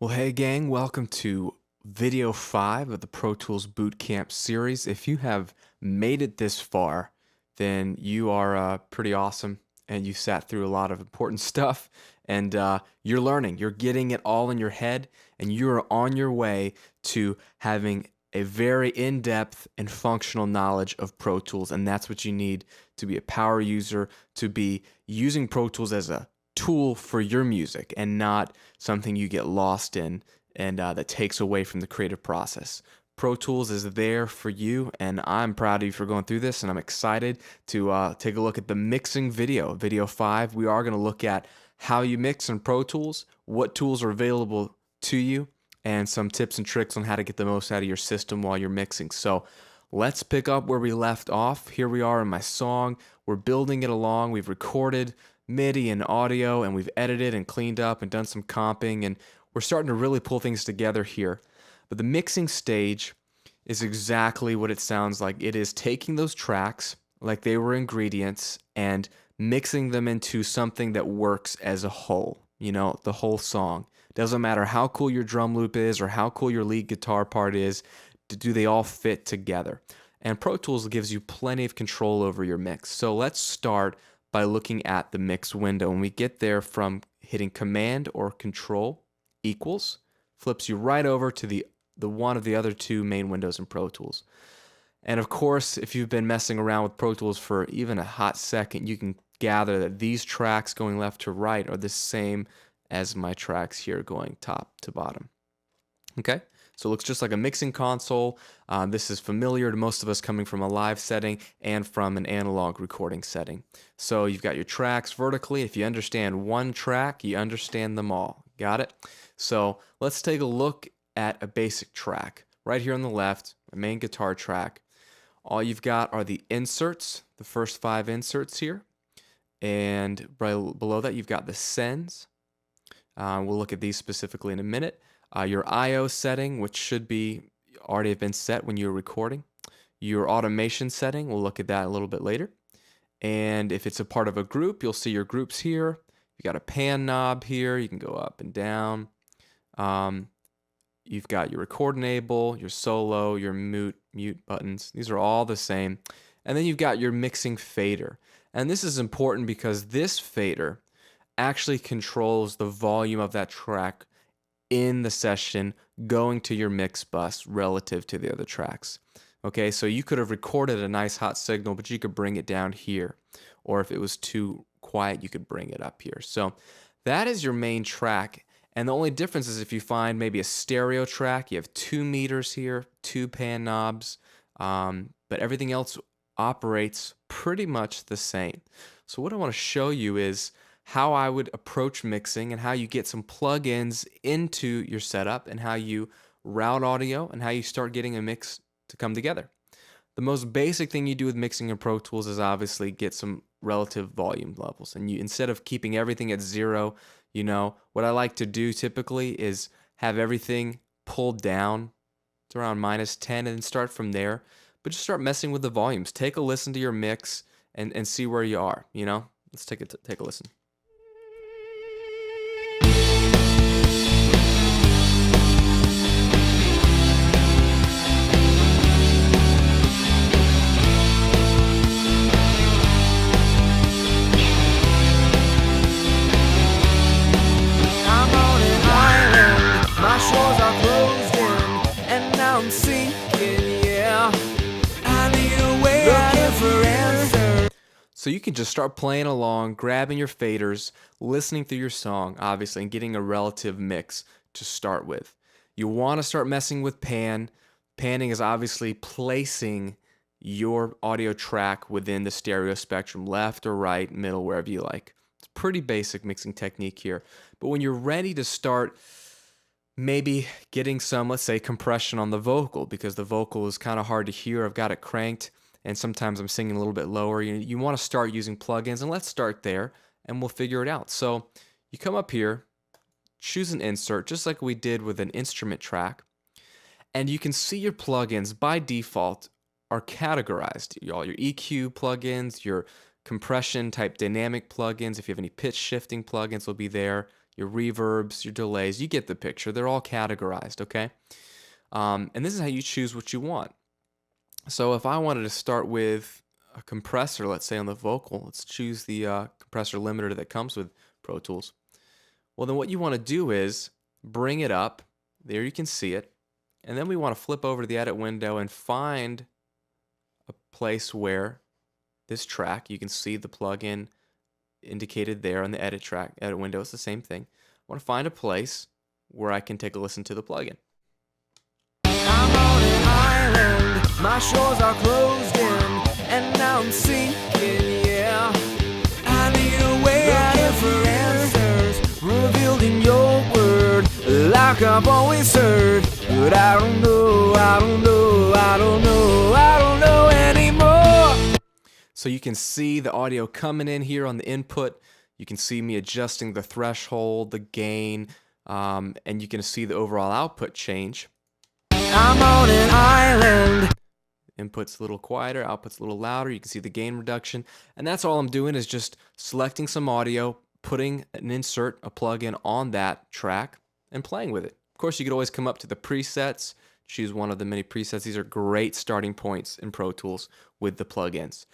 Well, hey gang, welcome to video 5 of the Pro Tools Bootcamp series. If you have made it this far, then you are pretty awesome and you sat through a lot of important stuff and you're learning. You're getting it all in your head and you're on your way to having a very in-depth and functional knowledge of Pro Tools, and that's what you need to be a power user, to be using Pro Tools as a tool for your music and not something you get lost in and that takes away from the creative process. Pro Tools is there for you, and I'm proud of you for going through this, and I'm excited to take a look at the mixing video 5. We are going to look at how you mix in Pro Tools, what tools are available to you, and some tips and tricks on how to get the most out of your system while you're mixing. So let's pick up where we left off. Here we are in my song. We're building it along. We've recorded MIDI and audio, and we've edited and cleaned up and done some comping, and we're starting to really pull things together here. But the mixing stage is exactly what it sounds like. It is taking those tracks like they were ingredients and mixing them into something that works as a whole, the whole song. Doesn't matter how cool your drum loop is or how cool your lead guitar part is, do they all fit together? And Pro Tools gives you plenty of control over your mix. So let's start by looking at the mix window. And we get there from hitting Command or Control equals, flips you right over to the one of the other two main windows in Pro Tools. And of course, if you've been messing around with Pro Tools for even a hot second, you can gather that these tracks going left to right are the same as my tracks here going top to bottom. Okay, so it looks just like a mixing console. This is familiar to most of us coming from a live setting and from an analog recording setting. So you've got your tracks vertically. If you understand one track, you understand them all. Got it? So let's take a look at a basic track. Right here on the left, a main guitar track. All you've got are the inserts, the first 5 inserts here. And right below that, you've got the sends. We'll look at these specifically in a minute. Your I/O setting, which should be already have been set when you were recording. Your automation setting, we'll look at that a little bit later. And if it's a part of a group, you'll see your groups here. You got a pan knob here. You can go up and down. You've got your record enable, your solo, your mute buttons. These are all the same. And then you've got your mixing fader. And this is important because this fader actually controls the volume of that track in the session going to your mix bus relative to the other tracks. Okay, so you could have recorded a nice hot signal, but you could bring it down here. Or if it was too quiet, you could bring it up here. So that is your main track. And the only difference is if you find maybe a stereo track, you have 2 meters here, 2 pan knobs, but everything else operates pretty much the same. So what I want to show you is how I would approach mixing and how you get some plugins into your setup and how you route audio and how you start getting a mix to come together. The most basic thing you do with mixing in Pro Tools is obviously get some relative volume levels. And you, instead of keeping everything at 0, what I like to do typically is have everything pulled down to around -10 and then start from there. But just start messing with the volumes. Take a listen to your mix and see where you are, Let's take a listen. So you can just start playing along, grabbing your faders, listening through your song, obviously, and getting a relative mix to start with. You want to start messing with pan. Panning is obviously placing your audio track within the stereo spectrum, left or right, middle, wherever you like. It's pretty basic mixing technique here. But when you're ready to start maybe getting some, let's say, compression on the vocal, because the vocal is kind of hard to hear, I've got it cranked, and sometimes I'm singing a little bit lower. You want to start using plugins, and let's start there, and we'll figure it out. So you come up here, choose an insert, just like we did with an instrument track, and you can see your plugins by default are categorized. All your EQ plugins, your compression type dynamic plugins, if you have any pitch shifting plugins will be there, your reverbs, your delays. You get the picture. They're all categorized, okay? And this is how you choose what you want. So if I wanted to start with a compressor, let's say on the vocal, let's choose the compressor limiter that comes with Pro Tools. Well, then what you want to do is bring it up. There you can see it. And then we want to flip over to the edit window and find a place where this track, you can see the plugin indicated there on the edit window. It's the same thing. I want to find a place where I can take a listen to the plugin. I'm on an island, my shores are closed in, and now I'm sinking, yeah. I need a way out of here, answers revealed in your word, like I've always heard, but I don't know, I don't know, I don't know, I don't know anymore. So you can see the audio coming in here on the input. You can see me adjusting the threshold, the gain, and you can see the overall output change. I'm on an island. Input's a little quieter, output's a little louder. You can see the gain reduction. And that's all I'm doing is just selecting some audio, putting an insert, a plugin on that track, and playing with it. Of course, you could always come up to the presets, choose one of the many presets. These are great starting points in Pro Tools with the plugins.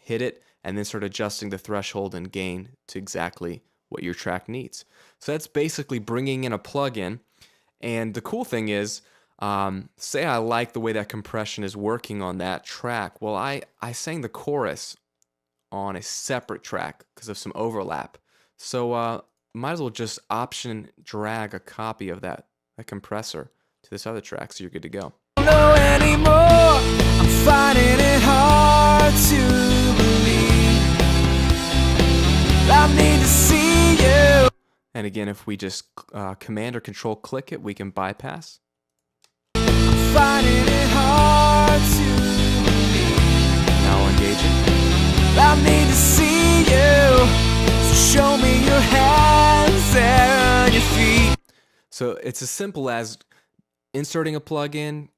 Hit it, and then start adjusting the threshold and gain to exactly what your track needs. So that's basically bringing in a plugin. And the cool thing is, say I like the way that compression is working on that track. Well, I sang the chorus on a separate track because of some overlap. So might as well just option drag a copy of that compressor to this other track so you're good to go. I don't know anymore. I'm finding it hard to believe. I need to see you. And again, if we just Command or Control click it, we can bypass. Finding it hard to believe. Now engaging. I need to see you. So show me your hands and your feet. So it's as simple as inserting a plugin,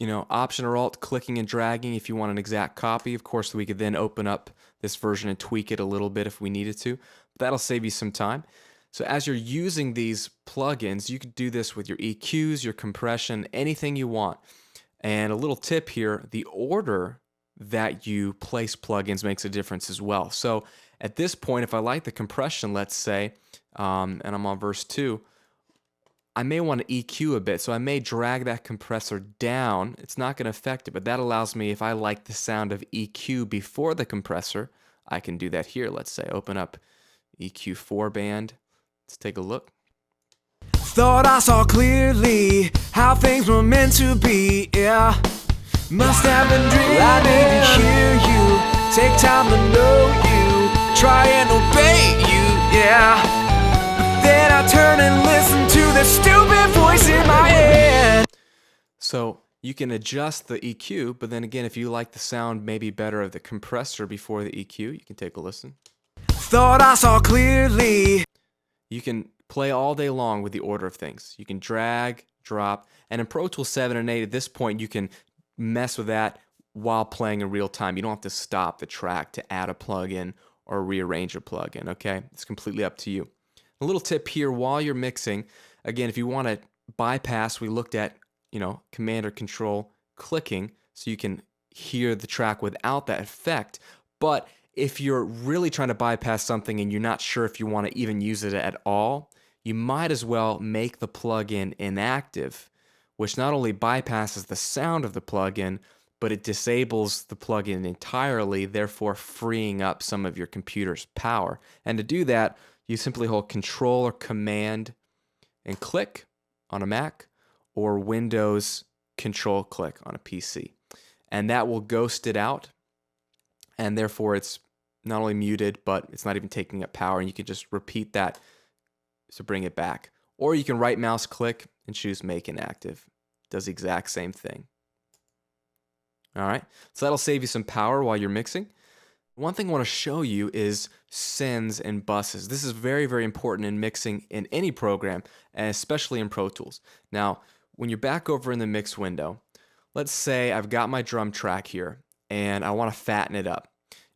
Option or Alt, clicking and dragging if you want an exact copy. Of course, we could then open up this version and tweak it a little bit if we needed to. But that'll save you some time. So as you're using these plugins, you could do this with your EQs, your compression, anything you want. And a little tip here, the order that you place plugins makes a difference as well. So at this point, if I like the compression, let's say, and I'm on verse 2, I may want to EQ a bit, so I may drag that compressor down. It's not going to affect it, but that allows me, if I like the sound of EQ before the compressor, I can do that here. Let's say, open up EQ4 band. Let's take a look. Thought I saw clearly how things were meant to be, yeah. Must have been dreaming. I need to hear you, take time to know you, try and obey you, yeah. But then I turn and listen to the stupid voice in my head. So you can adjust the EQ, but then again, if you like the sound maybe better of the compressor before the EQ, you can take a listen. Thought I saw clearly. You can play all day long with the order of things. You can drag, drop, and in Pro Tools 7 and 8, at this point, you can mess with that while playing in real time. You don't have to stop the track to add a plugin or rearrange a plugin, okay? It's completely up to you. A little tip here, while you're mixing, again, if you want to bypass, we looked at, Command or Control clicking, so you can hear the track without that effect, but if you're really trying to bypass something and you're not sure if you want to even use it at all, you might as well make the plugin inactive, which not only bypasses the sound of the plugin, but it disables the plugin entirely, therefore freeing up some of your computer's power. And to do that, you simply hold Control or Command and click on a Mac, or Windows Control click on a PC. And that will ghost it out. And therefore it's not only muted, but it's not even taking up power, and you can just repeat that to bring it back. Or you can right mouse click and choose Make Inactive. Does the exact same thing. All right, so that'll save you some power while you're mixing. One thing I want to show you is sends and buses. This is very, very important in mixing in any program, and especially in Pro Tools. Now, when you're back over in the mix window, let's say I've got my drum track here, and I want to fatten it up.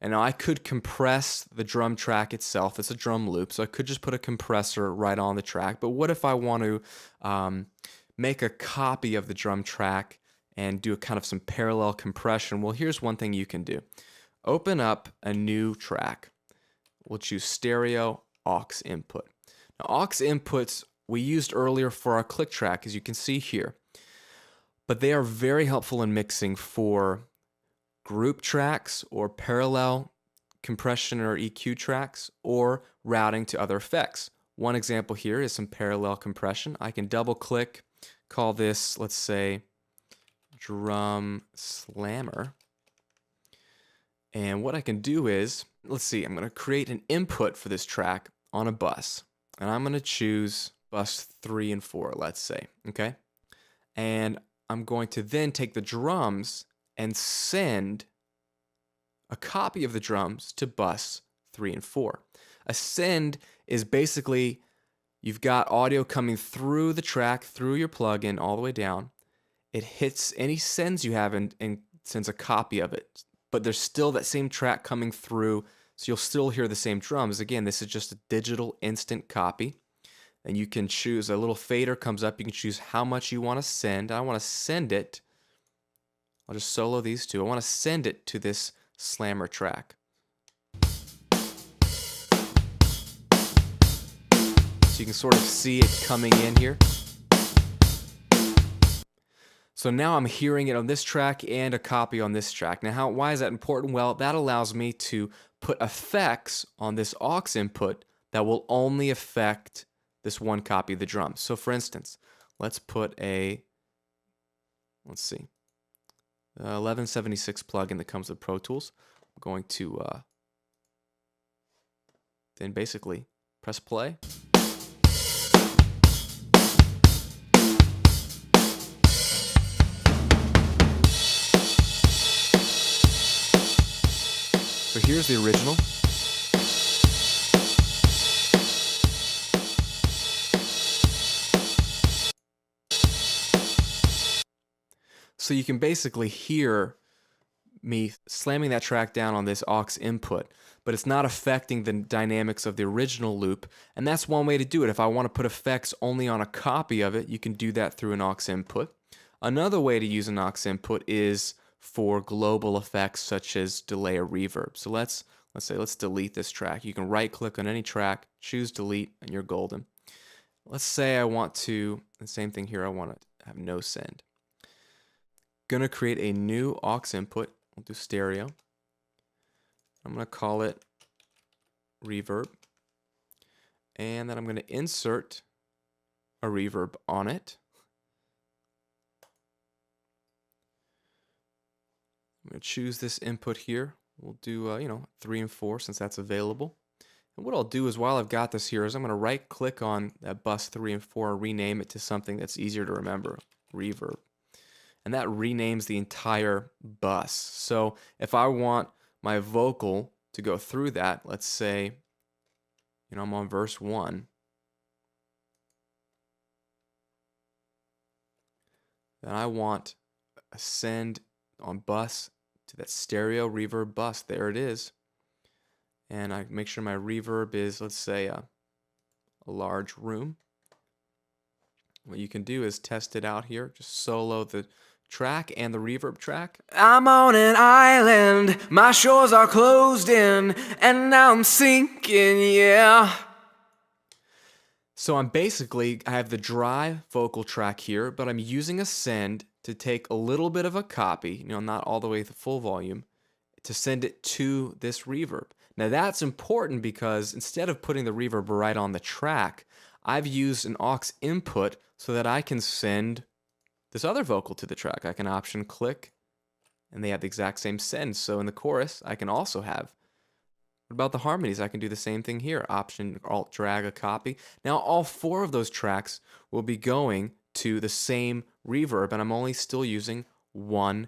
And now I could compress the drum track itself. It's a drum loop, so I could just put a compressor right on the track. But what if I want to make a copy of the drum track and do a kind of some parallel compression? Well, here's one thing you can do. Open up a new track. We'll choose stereo aux input. Now, aux inputs we used earlier for our click track, as you can see here. But they are very helpful in mixing for group tracks or parallel compression or EQ tracks or routing to other effects. One example here is some parallel compression. I can double click, call this, let's say, Drum Slammer. And what I can do is, let's see, I'm going to create an input for this track on a bus. And I'm going to choose bus 3 and 4, let's say, okay? And I'm going to then take the drums and send a copy of the drums to bus 3 and 4. A send is basically you've got audio coming through the track, through your plugin, all the way down. It hits any sends you have and sends a copy of it. But there's still that same track coming through, so you'll still hear the same drums. Again, this is just a digital instant copy. And you can choose, a little fader comes up, you can choose how much you want to send. I want to send it, I'll just solo these two. I want to send it to this slammer track. So you can sort of see it coming in here. So now I'm hearing it on this track and a copy on this track. Now, why is that important? Well, that allows me to put effects on this aux input that will only affect this one copy of the drum. So for instance, let's put a, let's see, 1176 plugin that comes with Pro Tools. I'm going to then basically press play. So here's the original. So you can basically hear me slamming that track down on this aux input, but it's not affecting the dynamics of the original loop, and that's one way to do it. If I want to put effects only on a copy of it, you can do that through an aux input. Another way to use an aux input is for global effects such as delay or reverb. So let's delete this track. You can right click on any track, choose delete, and you're golden. Let's say I want to, the same thing here, I want to have no send. Gonna create a new aux input. We'll do stereo. I'm gonna call it reverb, and then I'm gonna insert a reverb on it. I'm gonna choose this input here. We'll do 3 and 4 since that's available. And what I'll do is, while I've got this here, is I'm gonna right click on that bus 3 and 4 and rename it to something that's easier to remember, reverb. And that renames the entire bus. So if I want my vocal to go through that, let's say, I'm on verse 1. Then I want a send on bus to that stereo reverb bus. There it is. And I make sure my reverb is, let's say, a large room. What you can do is test it out here. Just solo the track and the reverb track. I'm on an island, my shores are closed in, and now I'm sinking, yeah. So I have the dry vocal track here, but I'm using a send to take a little bit of a copy, not all the way to full volume, to send it to this reverb. Now that's important because instead of putting the reverb right on the track, I've used an aux input so that I can send this other vocal to the track. I can option click, and they have the exact same send. So in the chorus, I can also have. What about the harmonies? I can do the same thing here. Option alt drag a copy. Now all 4 of those tracks will be going to the same reverb, and I'm only still using 1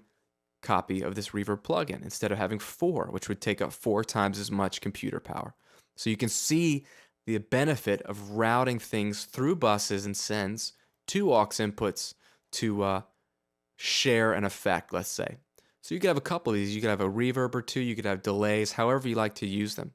copy of this reverb plugin instead of having 4, which would take up 4 times as much computer power. So you can see the benefit of routing things through buses and sends to aux inputs to share an effect, let's say. So you could have a couple of these. You could have a reverb or two, you could have delays, however you like to use them.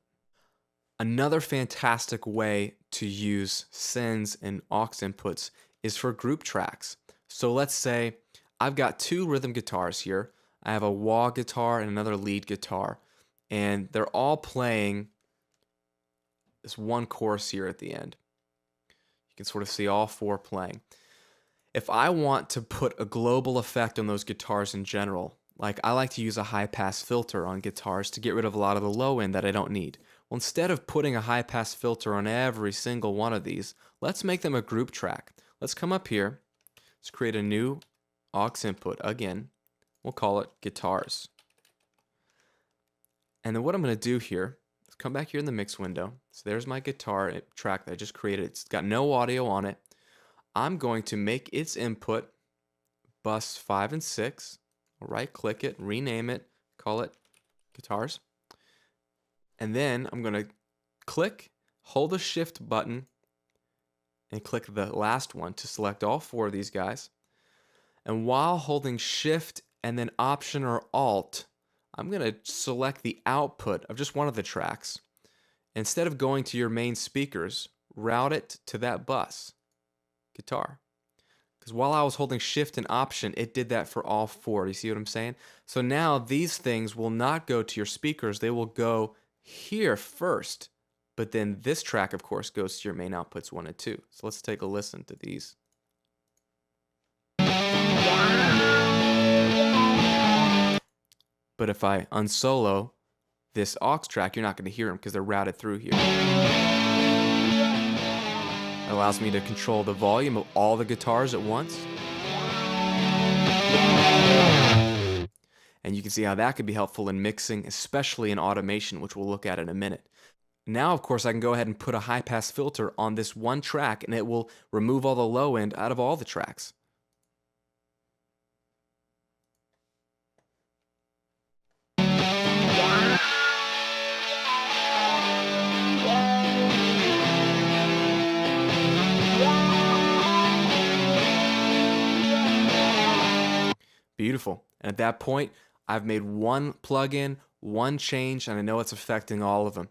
Another fantastic way to use sends and aux inputs is for group tracks. So let's say I've got two rhythm guitars here. I have a wah guitar and another lead guitar, and they're all playing this one chorus here at the end. You can sort of see all four playing. If I want to put a global effect on those guitars in general, like I like to use a high pass filter on guitars to get rid of a lot of the low end that I don't need. Well, instead of putting a high pass filter on every single one of these, let's make them a group track. Let's come up here. Let's create a new aux input. Again, we'll call it guitars. And then what I'm going to do here is come back here in the mix window. So there's my guitar track that I just created. It's got no audio on it. I'm going to make its input bus 5 and 6. I'll right click it, rename it, call it guitars. And then I'm going to click, hold the shift button, and click the last one to select all four of these guys. And while holding shift and then option or alt, I'm going to select the output of just one of the tracks. Instead of going to your main speakers, route it to that bus, guitar. Because while I was holding shift and option, it did that for all four. Do you see what I'm saying? So now these things will not go to your speakers. They will go here first. But then this track, of course, goes to your main outputs 1 and 2. So let's take a listen to these. But if I unsolo this aux track, you're not going to hear them because they're routed through here. It allows me to control the volume of all the guitars at once. And you can see how that could be helpful in mixing, especially in automation, which we'll look at in a minute. Now, of course, I can go ahead and put a high-pass filter on this one track, and it will remove all the low end out of all the tracks. Beautiful. And at that point, I've made one plugin, one change, and I know it's affecting all of them.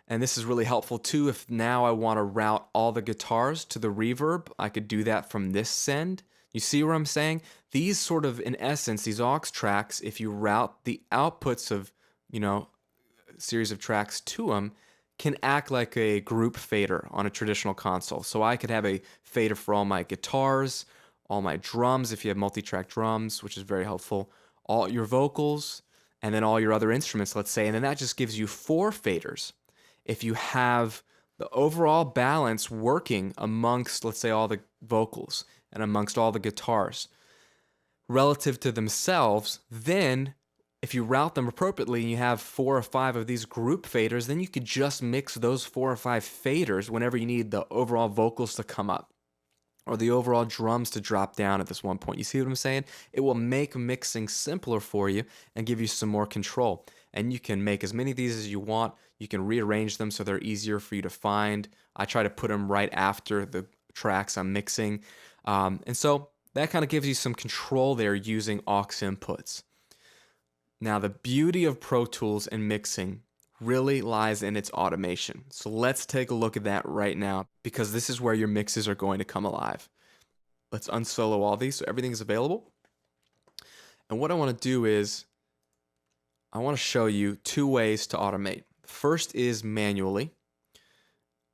And this is really helpful too if now I want to route all the guitars to the reverb. I could do that from this send. You see what I'm saying? These sort of, in essence, these aux tracks, if you route the outputs of, a series of tracks to them, can act like a group fader on a traditional console. So I could have a fader for all my guitars, all my drums, if you have multi-track drums, which is very helpful, all your vocals, and then all your other instruments, let's say, and then that just gives you 4 faders. If you have the overall balance working amongst, let's say, all the vocals and amongst all the guitars relative to themselves, then if you route them appropriately and you have 4 or 5 of these group faders, then you could just mix those 4 or 5 faders whenever you need the overall vocals to come up or the overall drums to drop down at this one point. You see what I'm saying? It will make mixing simpler for you and give you some more control. And you can make as many of these as you want. You can rearrange them so they're easier for you to find. I try to put them right after the tracks I'm mixing. And so that kind of gives you some control there using aux inputs. Now, the beauty of Pro Tools and mixing really lies in its automation. So let's take a look at that right now, because this is where your mixes are going to come alive. Let's unsolo all these so everything is available. And what I want to do is I want to show you 2 ways to automate. First is manually,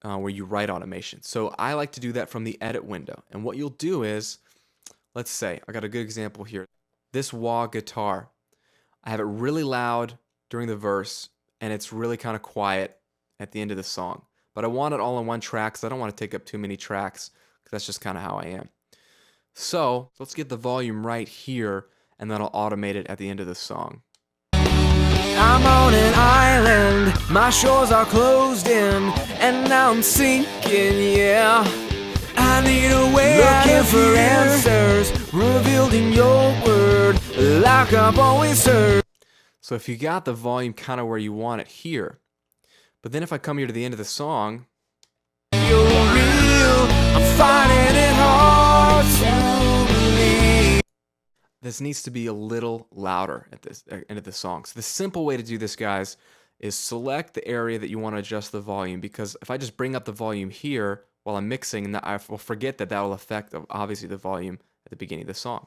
where you write automation. So I like to do that from the edit window. And what you'll do is, let's say, I got a good example here. This wah guitar, I have it really loud during the verse, and it's really kind of quiet at the end of the song. But I want it all in one track because I don't want to take up too many tracks, because that's just kind of how I am. So let's get the volume right here, and then I'll automate it at the end of the song. I'm on an island, my shores are closed in, and now I'm sinking, yeah. I need a way looking for answers, revealed in your word, like I've always heard. So if you got the volume kind of where you want it here, but then if I come here to the end of the song, you're real, I'm finding it hard to believe. this needs to be a little louder at this end of the song. So the simple way to do this, guys, is select the area that you want to adjust the volume, because if I just bring up the volume here while I'm mixing, I will forget that will affect obviously the volume at the beginning of the song.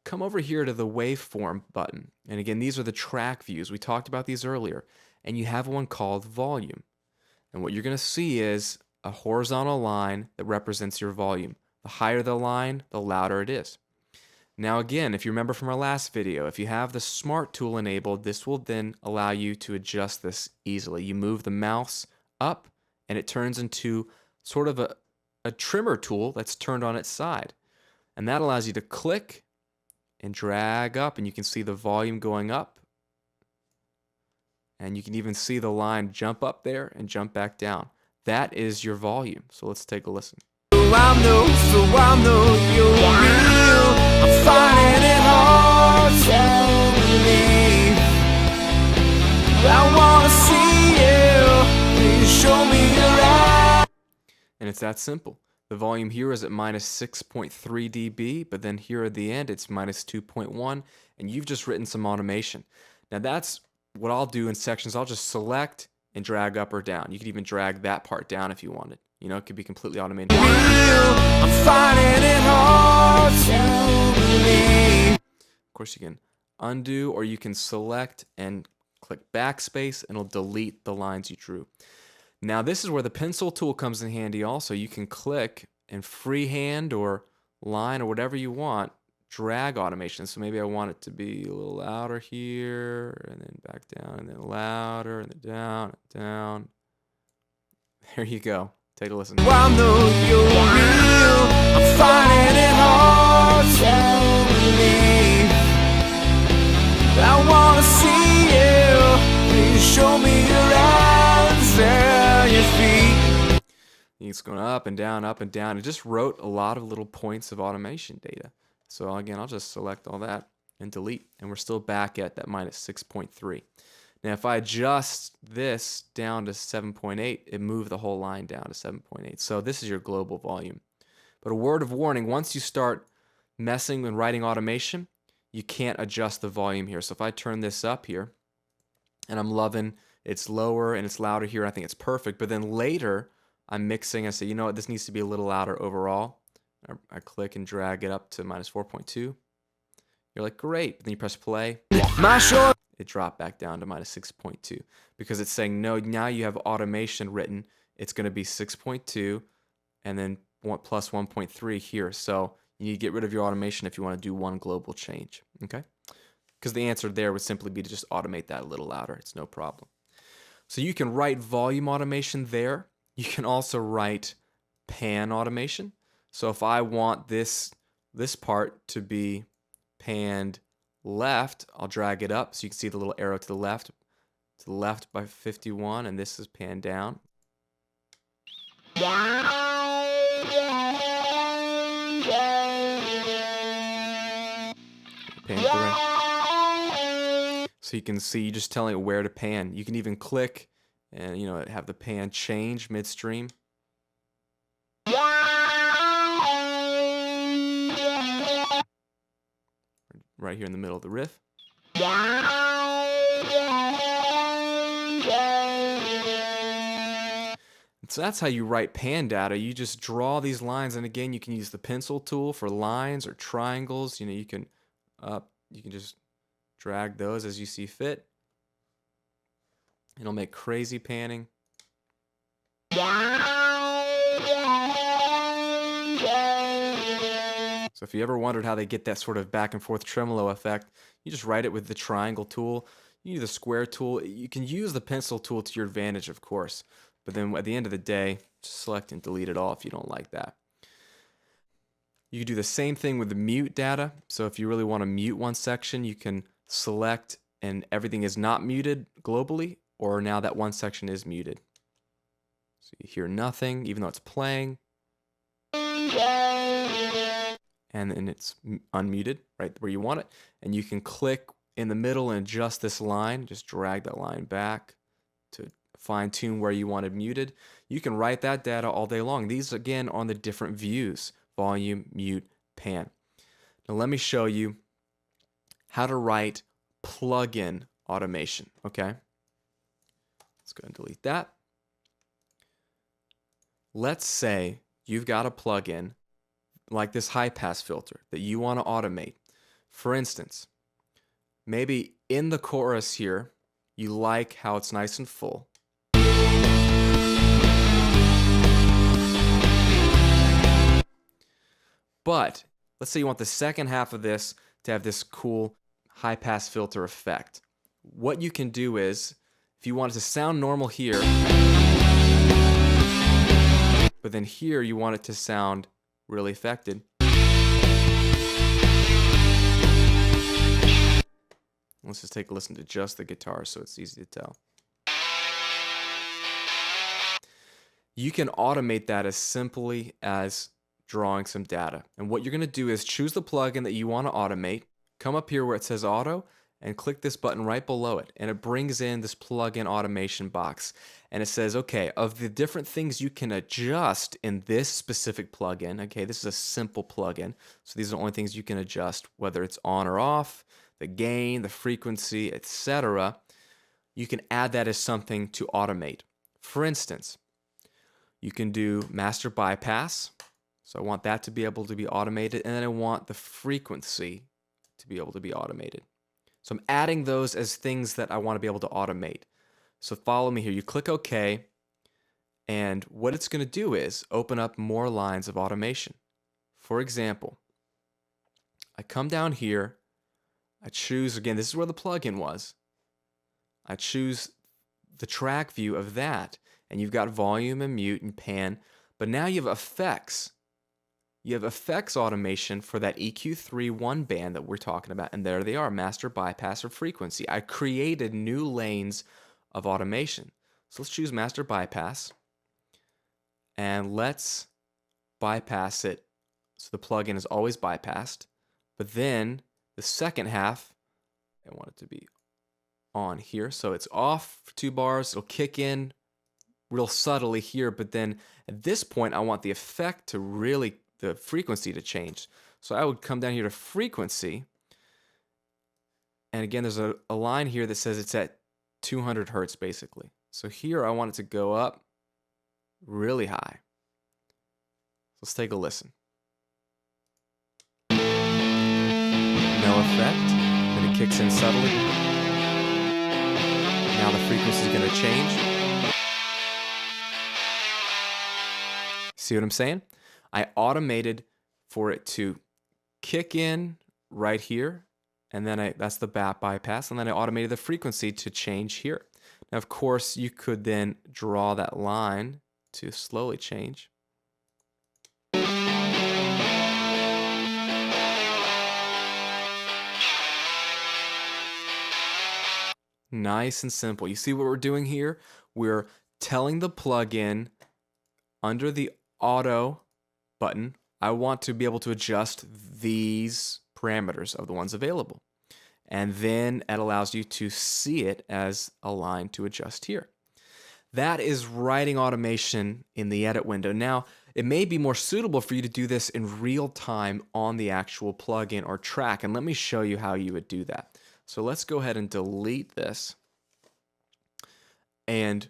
Come over here to the waveform button. And again, these are the track views. We talked about these earlier. And you have one called volume. And what you're going to see is a horizontal line that represents your volume. The higher the line, the louder it is. Now again, if you remember from our last video, if you have the Smart tool enabled, this will then allow you to adjust this easily. You move the mouse up and it turns into sort of a trimmer tool that's turned on its side. And that allows you to click and drag up, and you can see the volume going up. And you can even see the line jump up there and jump back down. That is your volume. So let's take a listen. I know you're real. I'm finding it hard to believe. I wanna see you. Please show me your eyes. And it's that simple. The volume here is at -6.3 dB, but then here at the end it's -2.1, and you've just written some automation. Now that's what I'll do in sections. I'll just select and drag up or down. You could even drag that part down if you wanted. You know, it could be completely automated. I'm finding it hard to believe. Of course, you can undo, or you can select and click backspace, and it'll delete the lines you drew. Now, this is where the pencil tool comes in handy also. You can click and freehand or line or whatever you want, drag automation. So maybe I want it to be a little louder here, and then back down, and then louder, and then down, and down. There you go. Take a listen. I know you're real. I'm finding it hard to believe. I wanna see you. Please show me your hands and your feet. It's going up and down, up and down. It just wrote a lot of little points of automation data. So again, I'll just select all that and delete, and we're still back at that -6.3. Now, if I adjust this down to 7.8, it moved the whole line down to 7.8. So this is your global volume. But a word of warning, once you start messing and writing automation, you can't adjust the volume here. So if I turn this up here, and I'm loving it's lower and it's louder here, I think it's perfect. But then later, I'm mixing, I say, you know what, this needs to be a little louder overall. I click and drag it up to -4.2. You're like, great. But then you press play. It dropped back down to -6.2 because it's saying, no, now you have automation written. It's going to be 6.2 and then plus 1.3 here. So you need to get rid of your automation if you want to do one global change. Okay? Because the answer there would simply be to just automate that a little louder. It's no problem. So you can write volume automation there. You can also write pan automation. So if I want this part to be panned left, I'll drag it up so you can see the little arrow to the left by 51, and this is panned down. Pan to the right. So you can see, just telling it where to pan. You can even click and have the pan change midstream. Right here in the middle of the riff. So that's how you write pan data. You just draw these lines, and again, you can use the pencil tool for lines or triangles. You can just drag those as you see fit. It'll make crazy panning. So if you ever wondered how they get that sort of back and forth tremolo effect, you just write it with the triangle tool. You use the square tool. You can use the pencil tool to your advantage, of course. But then at the end of the day, just select and delete it all if you don't like that. You can do the same thing with the mute data. So if you really want to mute one section, you can select and everything is not muted globally, or now that one section is muted. So you hear nothing, even though it's playing. And then it's unmuted right where you want it. And you can click in the middle and adjust this line. Just drag that line back to fine tune where you want it muted. You can write that data all day long. These again on the different views: volume, mute, pan. Now let me show you how to write plugin automation, okay? Let's go ahead and delete that. Let's say you've got a plugin like this high pass filter that you want to automate. For instance, maybe in the chorus here, you like how it's nice and full. But let's say you want the second half of this to have this cool high pass filter effect. What you can do is, if you want it to sound normal here, but then here you want it to sound really affected, let's just take a listen to just the guitar so it's easy to tell. You can automate that as simply as drawing some data. And what you're going to do is choose the plugin that you want to automate, come up here where it says auto, and click this button right below it. And it brings in this plugin automation box. And it says, okay, of the different things you can adjust in this specific plugin, okay, this is a simple plugin. So these are the only things you can adjust, whether it's on or off, the gain, the frequency, etc. You can add that as something to automate. For instance, you can do master bypass. So I want that to be able to be automated, and then I want the frequency to be able to be automated. So I'm adding those as things that I want to be able to automate. So follow me here. You click OK, and what it's going to do is open up more lines of automation. For example, I come down here, I choose, again, this is where the plugin was. I choose the track view of that, and you've got volume and mute and pan, but now you have effects. You have effects automation for that EQ3 one band that we're talking about, and there they are, master, bypass, or frequency. I created new lanes of automation. So let's choose master bypass, and let's bypass it so the plugin is always bypassed. But then the second half, I want it to be on here. So it's off for 2 bars. It'll kick in real subtly here, but then at this point, I want the effect to really, the frequency to change. So I would come down here to frequency. And again, there's a line here that says it's at 200 hertz basically. So here I want it to go up really high. Let's take a listen. No effect. Then it kicks in subtly. Now the frequency is going to change. See what I'm saying? I automated for it to kick in right here, and then that's the bypass, and then I automated the frequency to change here. Now, of course, you could then draw that line to slowly change. Nice and simple. You see what we're doing here? We're telling the plugin under the auto button, I want to be able to adjust these parameters of the ones available. And then it allows you to see it as a line to adjust here. That is writing automation in the edit window. Now, it may be more suitable for you to do this in real time on the actual plugin or track. And let me show you how you would do that. So let's go ahead and delete this. And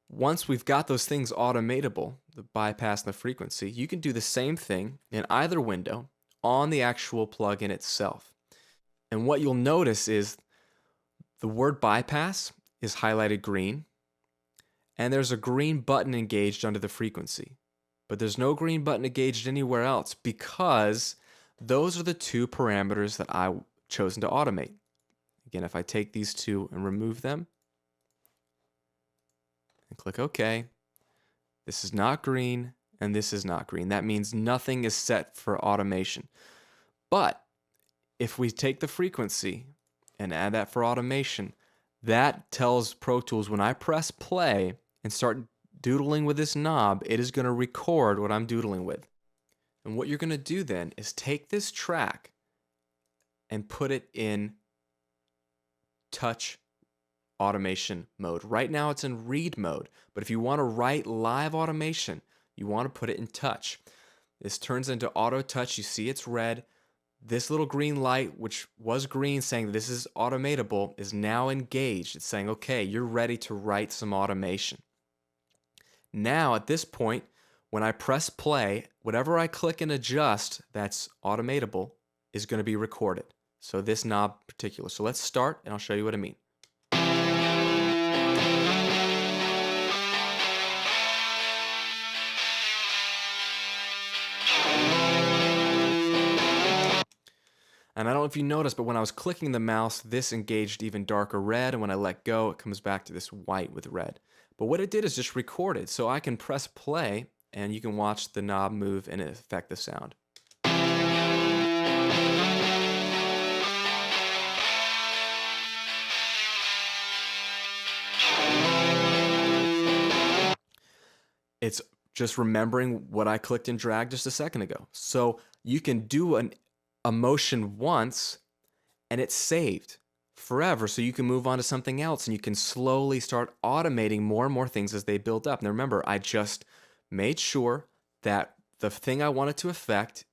once we've got those things automatable, the bypass and the frequency, you can do the same thing in either window on the actual plugin itself. And what you'll notice is the word bypass is highlighted green, and there's a green button engaged under the frequency. But there's no green button engaged anywhere else because those are the 2 parameters that I've chosen to automate. Again, if I take these 2 and remove them, and click OK, this is not green, and this is not green. That means nothing is set for automation. But if we take the frequency and add that for automation, that tells Pro Tools when I press play and start doodling with this knob, it is going to record what I'm doodling with. And what you're going to do then is take this track and put it in touch automation mode. Right now it's in read mode, but if you want to write live automation, you want to put it in touch. This turns into auto touch. You see it's red. this little green light, which was green saying this is automatable, is now engaged. It's saying, okay, you're ready to write some automation. Now, at this point, when I press play, whatever I click and adjust that's automatable is going to be recorded. So this knob in particular. So let's start, and I'll show you what I mean. And I don't know if you noticed, but when I was clicking the mouse, this engaged even darker red, and when I let go, it comes back to this white with red. But what it did is just recorded, so I can press play, and you can watch the knob move and it affect the sound. It's just remembering what I clicked and dragged just a second ago. So you can do a motion once and it's saved forever. So you can move on to something else and you can slowly start automating more and more things as they build up. Now remember, I just made sure that the thing I wanted to affect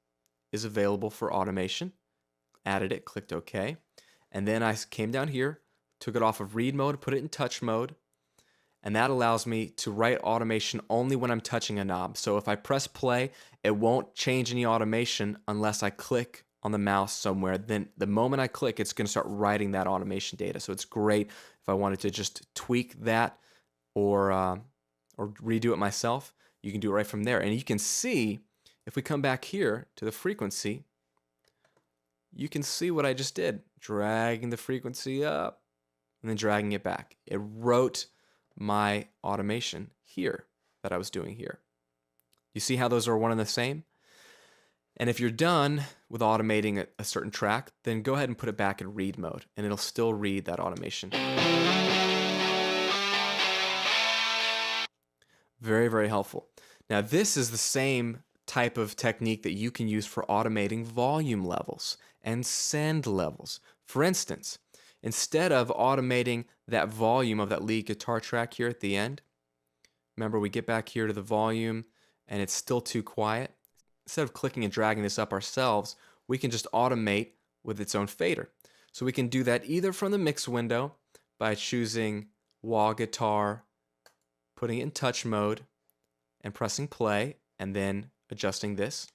is available for automation, added it, clicked OK. And then I came down here, took it off of read mode, put it in touch mode. And that allows me to write automation only when I'm touching a knob. So if I press play, it won't change any automation unless I click on the mouse somewhere. Then the moment I click, it's going to start writing that automation data. So it's great if I wanted to just tweak that or redo it myself. You can do it right from there. And you can see, if we come back here to the frequency, you can see what I just did. Dragging the frequency up and then dragging it back. It wrote my automation here that I was doing here. You see how those are one and the same? And if you're done with automating a certain track, then go ahead and put it back in read mode and it'll still read that automation. Very, very helpful. Now this is the same type of technique that you can use for automating volume levels and send levels. For instance, instead of automating that volume of that lead guitar track here at the end, remember we get back here to the volume and it's still too quiet. Instead of clicking and dragging this up ourselves, we can just automate with its own fader. So we can do that either from the mix window by choosing wah guitar, putting it in touch mode, and pressing play, and then adjusting this.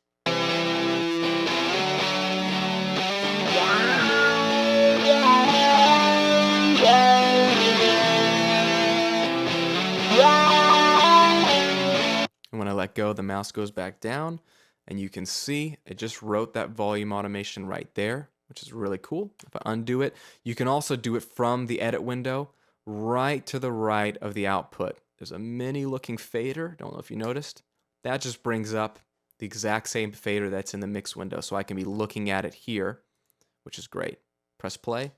And when I let go, the mouse goes back down, and you can see it just wrote that volume automation right there, which is really cool. If I undo it, you can also do it from the edit window right to the right of the output. There's a mini looking fader, don't know if you noticed. That just brings up the exact same fader that's in the mix window, so I can be looking at it here, which is great. Press play.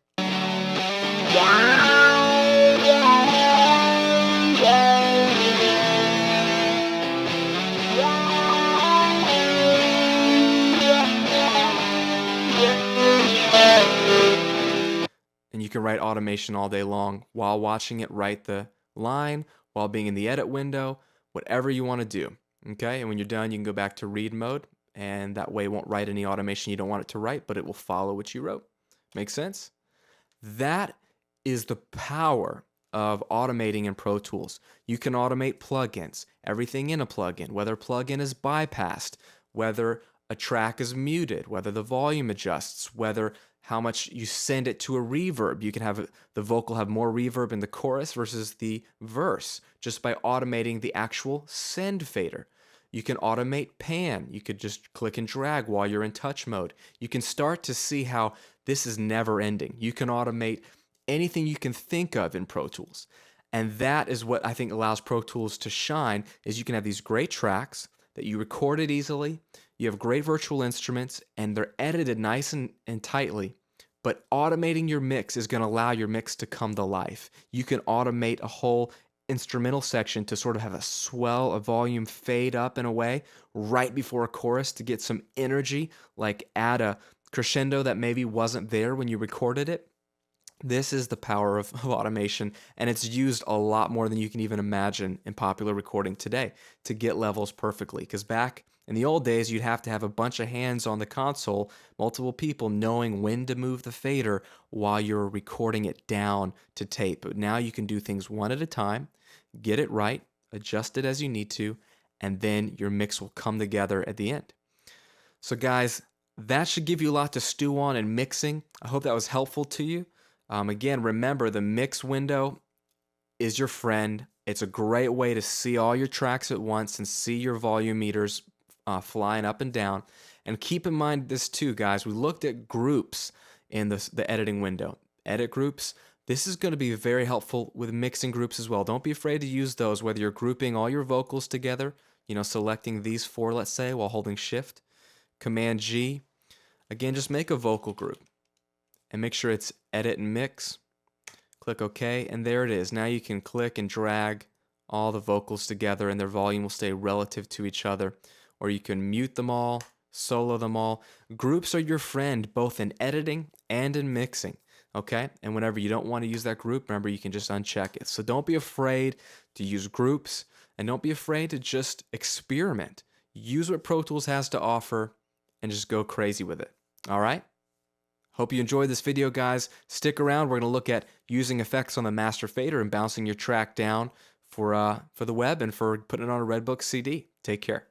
And you can write automation all day long while watching it write the line, while being in the edit window, whatever you want to do. Okay, and when you're done, you can go back to read mode, and that way it won't write any automation you don't want it to write, but it will follow what you wrote. Make sense? That is the power of automating in Pro Tools. You can automate plugins, everything in a plugin, whether a plugin is bypassed, whether a track is muted, whether the volume adjusts, whether how much you send it to a reverb. You can have the vocal have more reverb in the chorus versus the verse just by automating the actual send fader. You can automate pan. You could just click and drag while you're in touch mode. You can start to see how this is never ending. You can automate anything you can think of in Pro Tools. And that is what I think allows Pro Tools to shine, is you can have these great tracks that you recorded easily, you have great virtual instruments, and they're edited nice and tightly. But automating your mix is going to allow your mix to come to life. You can automate a whole instrumental section to sort of have a swell, a volume fade up in a way right before a chorus to get some energy, like add a crescendo that maybe wasn't there when you recorded it. This is the power of automation, and it's used a lot more than you can even imagine in popular recording today to get levels perfectly. Because back in the old days, you'd have to have a bunch of hands on the console, multiple people knowing when to move the fader while you're recording it down to tape. But now you can do things one at a time, get it right, adjust it as you need to, and then your mix will come together at the end. So, guys, that should give you a lot to stew on in mixing. I hope that was helpful to you. Again, remember the mix window is your friend. It's a great way to see all your tracks at once and see your volume meters flying up and down. And keep in mind this too, guys. We looked at groups in the editing window. Edit groups. This is going to be very helpful with mixing groups as well. Don't be afraid to use those, whether you're grouping all your vocals together, selecting these four, let's say, while holding Shift, Command G. Again, just make a vocal group and make sure it's edit and mix. Click OK, and there it is. Now you can click and drag all the vocals together and their volume will stay relative to each other. Or you can mute them all, solo them all. Groups are your friend both in editing and in mixing, okay? And whenever you don't want to use that group, remember you can just uncheck it. So don't be afraid to use groups and don't be afraid to just experiment. Use what Pro Tools has to offer and just go crazy with it, all right? Hope you enjoyed this video, guys. Stick around. We're going to look at using effects on the master fader and bouncing your track down for the web and for putting it on a Redbook CD. Take care.